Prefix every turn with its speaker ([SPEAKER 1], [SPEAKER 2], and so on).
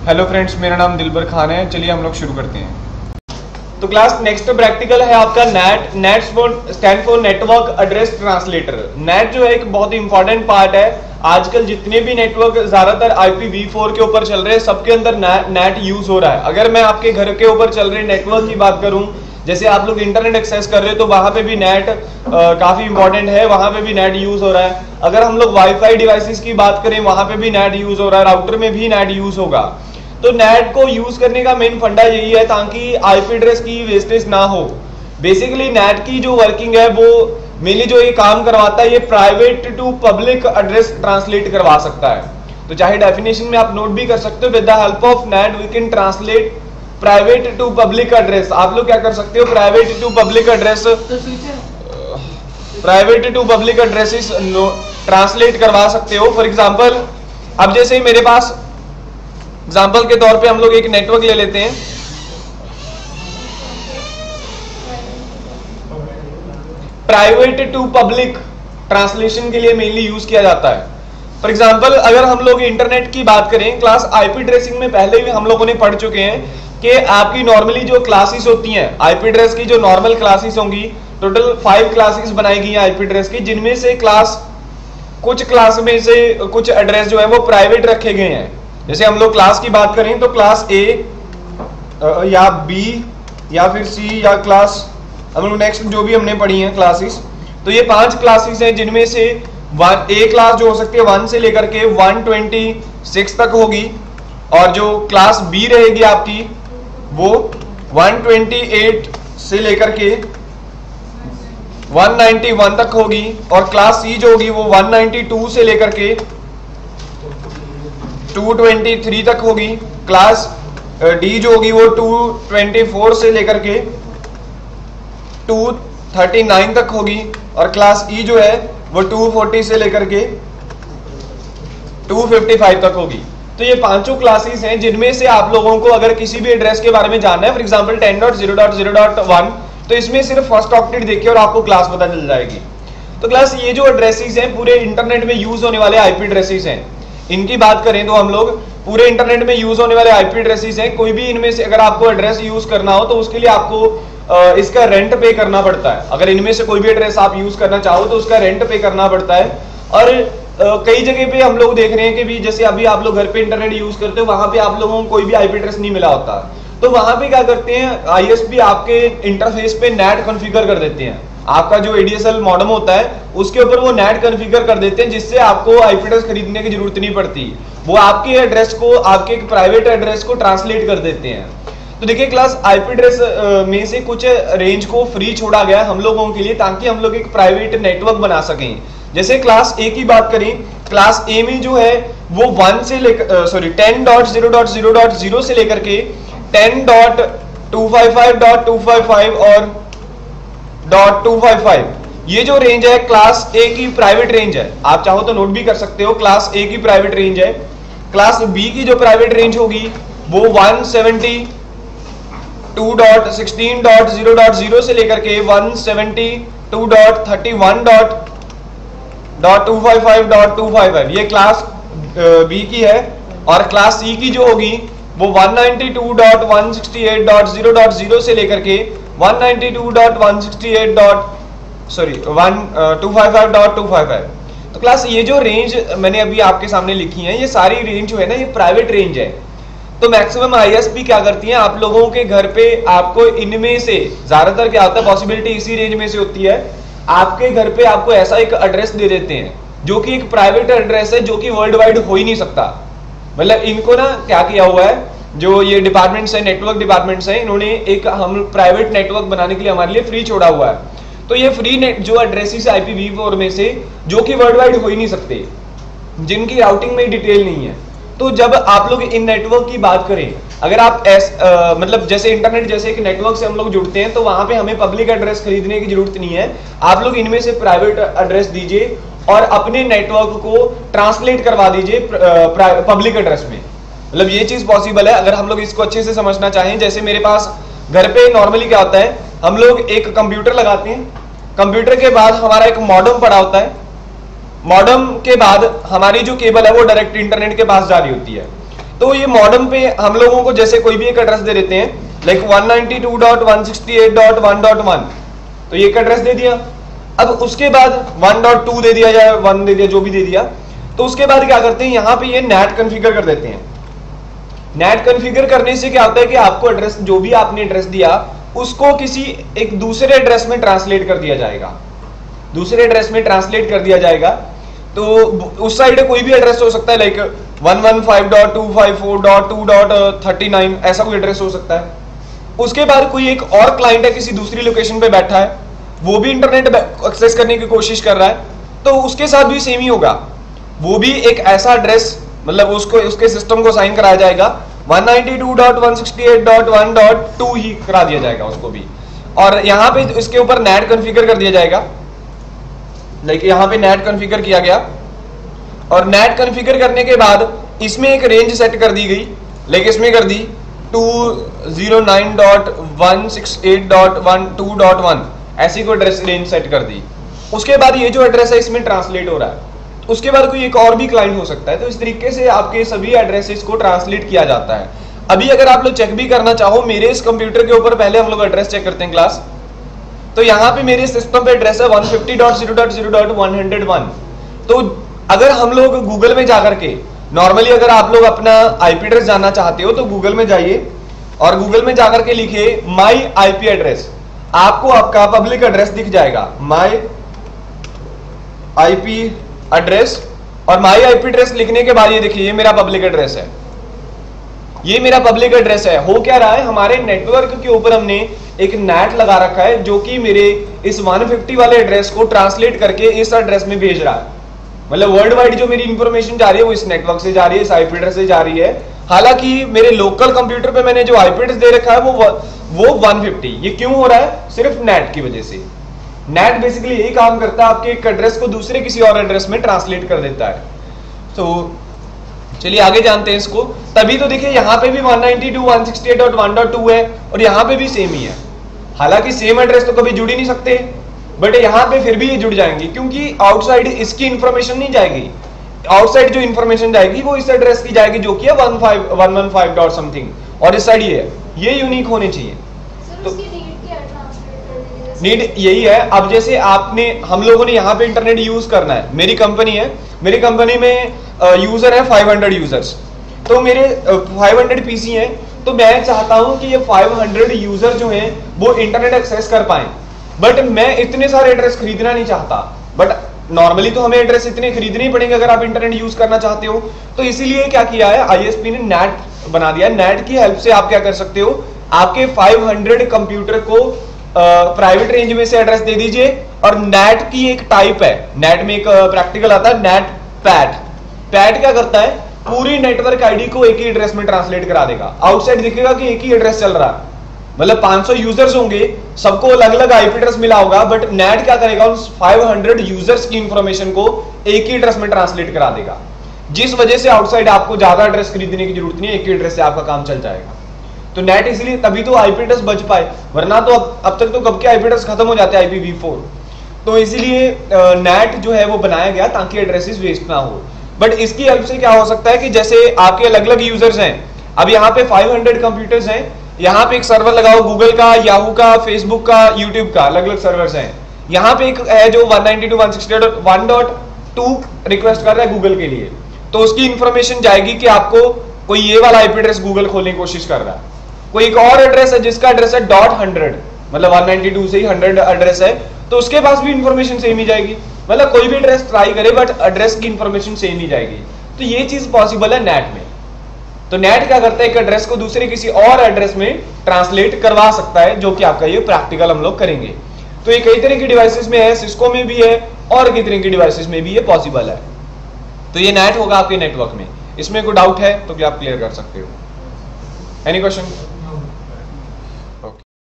[SPEAKER 1] Hello friends, मेरा नाम दिलबर खान है। चलिए हम लोग शुरू करते हैं। तो क्लास नेक्स्ट प्रैक्टिकल है आपका net. Net stand for network address translator. Net जो है एक बहुत ही इंपॉर्टेंट पार्ट है। आजकल जितने भी नेटवर्क ज्यादातर IPv4 के ऊपर चल रहे हैं, सबके अंदर नेट यूज हो रहा है। अगर मैं आपके घर के ऊपर चल रहे नेटवर्क की बात करूं, जैसे आप लोग इंटरनेट एक्सेस कर रहे हो तो वहां पे भी नेट काफी इंपॉर्टेंट है, वहां पे भी नेट यूज हो रहा है। अगर हम लोग वाईफाई डिवाइसेस की बात करें, वहां पे भी नेट यूज हो रहा है, राउटर में भी नेट यूज होगा। तो नेट को यूज करने का मेन फंडा यही है ताकि आईपी एड्रेस की वेस्टेज ना हो। बेसिकली नेट की जो वर्किंग है वो मेनली जो ये काम करवाता है, ये private to public address translate करवा सकता है। तो चाहे डेफिनेशन में आप नोट भी कर सकते हो, with the help of net we can translate private to public address. आप लोग क्या कर सकते हो, private to public address translate करवा सकते हो। फॉर एग्जांपल, अब जैसे मेरे पास एग्जाम्पल के तौर पे हम लोग एक नेटवर्क ले लेते हैं। प्राइवेट टू पब्लिक ट्रांसलेशन के लिए मेनली यूज किया जाता है। फॉर एग्जांपल, अगर हम लोग इंटरनेट की बात करें, क्लास आईपी एड्रेसिंग में पहले भी हम लोगों ने पढ़ चुके हैं कि आपकी नॉर्मली जो क्लासेस होती हैं आईपी एड्रेस की, जो नॉर्मल क्लासेस होंगी, टोटल 5 क्लासेस बनाई गई हैं आईपी एड्रेस की, जिनमें से कुछ क्लास में से कुछ एड्रेस जो है वो प्राइवेट रखे गए हैं। जैसे हम लोग क्लास की बात करें तो क्लास ए या बी या फिर सी या क्लास, हम लोग नेक्स्ट जो भी हमने पढ़ी हैं क्लासेस, तो ये 5 क्लासेस हैं जिनमें से ए क्लास जो हो सकती है 1 से लेकर के 126 तक होगी, और जो क्लास बी रहेगी आपकी वो 128 से लेकर के 191 तक होगी, और क्लास सी जो होगी वो 192 से लेकर के 223 तक होगी। क्लास डी जो होगी वो 224 से लेकर के 239 तक होगी, और क्लास ई जो है वो 240 से लेकर के 255 तक होगी। तो ये 5 क्लासेस हैं जिनमें से आप लोगों को अगर किसी भी एड्रेस के बारे में जानना है, फॉर एग्जांपल 10.0.0.1, तो इसमें सिर्फ फर्स्ट ऑक्टेट देखिए और आपको क्लास पता चल जाएगी। तो क्लास ये जो एड्रेसेस हैं पूरे इंटरनेट में यूज होने वाले आईपी एड्रेसेस हैं। इनकी बात करें तो हम लोग पूरे इंटरनेट में यूज होने वाले आईपी एड्रेसेस हैं। कोई भी इनमें से अगर आपको एड्रेस यूज करना हो तो उसके लिए आपको इसका रेंट पे करना पड़ता है। अगर इनमें से कोई भी एड्रेस आप यूज करना चाहो तो उसका रेंट पे करना पड़ता है। और कई जगह पे हम लोग देख रहे हैं कि भी जैसे अभी आप लोग घर पे इंटरनेट यूज करते हो, वहां पे आप लोगों को कोई भी आईपी एड्रेस नहीं मिला होता, तो वहां पे क्या करते हैं, ISP आपके इंटरफेस पे नेट कॉन्फ़िगर कर देते हैं। आपका जो ADSL मॉडेम होता है उसके ऊपर वो नेट कॉन्फ़िगर कर देते हैं, जिससे आपको आईपी एड्रेस खरीदने की जरूरत नहीं पड़ती। वो आपके एड्रेस को, आपके एक प्राइवेट एड्रेस को ट्रांसलेट कर देते हैं। तो देखिए क्लास आईपी एड्रेस में से कुछ रेंज को फ्री छोड़ा गया है हम लोगों के लिए, ताकि हम लोग एक प्राइवेट नेटवर्क बना सकें। जैसे क्लास ए की बात करें, क्लास ए में जो है वो 10.0.0.0 से लेकर के 10.255.255 और .255, ये जो रेंज है क्लास ए की प्राइवेट रेंज है। आप चाहो तो नोट भी कर सकते हो, क्लास ए की प्राइवेट रेंज है। क्लास बी की जो प्राइवेट रेंज होगी वो 172.16.0.0 से लेकर के 172.31.255.255, ये क्लास बी की है। और क्लास सी की जो होगी वो 192.168.0.0 से लेकर के 192.168.255.255। तो क्लास ये जो रेंज मैंने अभी आपके सामने लिखी है, ये सारी रेंज जो है ना, ये प्राइवेट रेंज है। तो मैक्सिमम ISP क्या करती हैं, आप लोगों के घर पे आपको इनमें से ज्यादातर क्या होता है, पॉसिबिलिटी इसी रेंज में से होती है, आपके घर पे आपको ऐसा एक एड्रेस दे देते हैं जो कि एक प्राइवेट एड्रेस है, जो कि वर्ल्ड वाइड हो ही नहीं सकता। मतलब इनको ना क्या किया हुआ है, जो ये डिपार्टमेंट्स है, नेटवर्क डिपार्टमेंट्स हैं, इन्होंने एक हम प्राइवेट नेटवर्क बनाने के लिए हमारे लिए फ्री छोड़ा हुआ है। तो ये फ्री नेट जो एड्रेसेस IPv4 में से जो कि वर्ल्ड वाइड हो ही नहीं सकते, जिनकी राउटिंग में डिटेल नहीं है। तो जब आप लोग इन नेटवर्क की बात करें, अगर आप मतलब जैसे इंटरनेट जैसे एक नेटवर्क से हम लोग जुड़ते हैं, तो वहां पे हमें पब्लिक एड्रेस खरीदने की जरूरत नहीं है। आप लोग इनमें से प्राइवेट एड्रेस दीजिए और अपने नेटवर्क को ट्रांसलेट करवा दीजिए पब्लिक एड्रेस में। मतलब ये चीज पॉसिबल है अगर हम लोग इसको अच्छे से समझना चाहें। जैसे मेरे पास घर पे नॉर्मली क्या होता है, हम लोग एक कंप्यूटर लगाते हैं, कंप्यूटर के बाद हमारा एक मॉडेम पड़ा होता है, मॉडेम के बाद हमारी जो केबल है वो डायरेक्ट इंटरनेट के पास जा रही होती है। तो ये मॉडेम पे हम लोगों को जैसे कोई भी एक एड्रेस दे देते हैं, लाइक 192.168.1.1, तो ये एक एड्रेस दे दिया। अब उसके बाद 1.2 दे दिया या 1 दे दिया, जो भी दे दिया, तो उसके बाद क्या करते हैं, यहां पे ये नेट कॉन्फ़िगर कर देते हैं। नेट कॉन्फ़िगर करने से क्या होता है कि आपको एड्रेस, जो भी आपने एड्रेस दिया, उसको किसी एक दूसरे एड्रेस में ट्रांसलेट कर दिया जाएगा, दूसरे एड्रेस में ट्रांसलेट कर दिया जाएगा। तो उस साइड कोई भी एड्रेस हो सकता है, लाइक 115.254.2.39 ऐसा कोई एड्रेस हो सकता है। उसके बाद कोई एक और क्लाइंट है किसी दूसरी लोकेशन पे बैठा है, वो भी इंटरनेट एक्सेस करने की कोशिश कर रहा है, तो उसके साथ भी सेम ही होगा, वो भी एक ऐसा एड्रेस, मतलब उसको उसके सिस्टम को साइन कराया जाएगा, 192.168.1.2 ही करा दिया जाएगा उसको भी। और यहाँ पे इसके ऊपर नेट कॉन्फ़िगर कर दिया जाएगा, लाइक यहाँ पे नेट कॉन्फ़िगर किया गया, और नेट कॉन्फ़िगर करने के बाद इसमें एक रेंज सेट कर दी गई, लाइक इसमें कर दी 209.168.1.2.1 ऐसी कोई एड्रेस रेंज सेट कर दी। उसके बाद ये जो एड्रेस है इसमें ट्रांसलेट हो रहा है, उसके बाद कोई एक और भी क्लाइंट हो सकता है। तो इस तरीके से आपके सभी एड्रेसेस को ट्रांसलेट किया जाता है। अभी अगर आप लोग चेक भी करना चाहो, मेरे इस कंप्यूटर के ऊपर पहले हम लोग एड्रेस चेक करते हैं क्लास, तो यहाँ पे मेरे सिस्टम पे एड्रेस है 150.0.0.101। तो अगर हम लोग गूगल में जाकर के, नॉर्मली अगर आप लोग अपना आईपी एड्रेस जानना चाहते हो तो गूगल में जाइए और गूगल में जाकर के लिखिए माई आईपी एड्रेस, आपको आपका पब्लिक एड्रेस दिख जाएगा, माई आईपी एड्रेस। और माई आईपी एड्रेस लिखने के बाद ये देखिए, ये मेरा पब्लिक एड्रेस है, ये मेरा पब्लिक एड्रेस है। हो क्या रहा है, हमारे नेटवर्क के ऊपर हमने एक नेट लगा रखा है जो कि मेरे इस 150 वाले एड्रेस को ट्रांसलेट करके इस एड्रेस में भेज रहा है। मतलब वर्ल्ड वाइड जो मेरी इंफॉर्मेशन जा रही है वो इस नेटवर्क से जा रही है, इस आईपी एड्रेस से जा रही है। हालांकि मेरे लोकल कंप्यूटर पे मैंने जो आईपी एड्रेस दे रखा है वो 150। ये क्यों हो रहा है? सिर्फ नेट की वजह से। नेट बेसिकली यही काम करता है, आपके एक एड्रेस को दूसरे किसी और एड्रेस में ट्रांसलेट कर देता है। तो चलिए आगे जानते हैं इसको। तभी तो देखिए यहाँ पे भी 192.168.1.2 है और यहाँ पे भी सेम ही है। हालांकि सेम एड्रेस तो कभी जुड़ ही नहीं सकते, बट यहाँ पे फिर भी ये जुड़ जाएंगे क्योंकि आउटसाइड इसकी इंफॉर्मेशन नहीं जाएगी। आउटसाइड जो इंफॉर्मेशन जाएगी वो इस एड्रेस की जाएगी जो कि है 115 डॉट समथिंग, और इस साइड ये यूनिक होने चाहिए। तो नीड यही है। अब जैसे आपने, हम लोगों ने यहाँ पे इंटरनेट यूज करना है, मेरी कंपनी है, मेरी कंपनी में यूजर है 500 यूजर्स, तो मेरे 500 पीसी हैं, तो मैं चाहता हूं कि ये 500 यूजर जो हैं वो इंटरनेट एक्सेस कर पाएं, बट मैं इतने सारे एड्रेस खरीदना नहीं चाहता। बट नॉर्मली तो हमें एड्रेस इतने खरीदने ही पड़ेंगे अगर आप इंटरनेट यूज करना चाहते हो। तो इसीलिए क्या किया है, आईएसपी ने नेट बना दिया। नेट की हेल्प से आप क्या कर सकते हो, आपके 500 कंप्यूटर को प्राइवेट रेंज में से एड्रेस दे दीजिए, और नेट की एक टाइप है, नेट में एक प्रैक्टिकल आता है नेट पैड। पैड क्या करता है, पूरी नेटवर्क आईडी को एक ही एड्रेस में ट्रांसलेट करा देगा। आउटसाइड दिखेगा कि एक ही एड्रेस चल रहा है, मतलब 500 यूजर्स होंगे, सबको अलग अलग आईपी एड्रेस मिला होगा, बट नेट क्या करेगा, उन 500 यूजर्स की इंफॉर्मेशन को एक ही एड्रेस में ट्रांसलेट करा देगा, जिस वजह से आउटसाइड आपको ज्यादा एड्रेस खरीदने की जरूरत नहीं है, एक ही एड्रेस से आपका काम चल जाएगा। तो नेट इसलिए तभी तो आईपी एड्रेस बच पाए, वरना तो अब तक तो कब के आईपी एड्रेस खत्म हो जाते हैं, IPv4। तो इसीलिए नेट जो है वो बनाया गया ताकि एड्रेसेस वेस्ट ना हो। बट इसकी हेल्प से क्या हो सकता है कि जैसे आपके अलग अलग यूजर्स हैं, अब यहाँ पे 500 कंप्यूटर्स हैं, यहाँ पे एक सर्वर लगाओ गूगल का, याहू का, फेसबुक का, यूट्यूब का, अलग अलग सर्वर्स हैं। यहाँ पे एक है जो 192.168.1.2 रिक्वेस्ट कर रहा है गूगल के लिए, तो उसकी इंफॉर्मेशन जाएगी कि आपको कोई ये वाला आईपी एड्रेस गूगल खोलने की कोशिश कर रहा है। कोई एक और एड्रेस है जिसका एड्रेस है .100, मतलब 192 से ही 100 एड्रेस है, तो उसके पास भी इंफॉर्मेशन सेम ही जाएगी। मतलब कोई भी एड्रेस ट्राई करे बट एड्रेस की इंफॉर्मेशन सेम ही जाएगी। तो ये चीज पॉसिबल है नेट में। तो नेट क्या करता है, एक एड्रेस को दूसरे किसी और एड्रेस में ट्रांसलेट करवा सकता है, जो कि आपका ये प्रैक्टिकल हम लोग करेंगे। तो ये कई तरह की डिवाइसेस में है, सिस्को में भी है और कई तरह की डिवाइसेस में भी ये पॉसिबल है। तो ये नेट होगा आपके नेटवर्क में। इसमें कोई डाउट है तो क्या आप क्लियर कर सकते हो? Any question?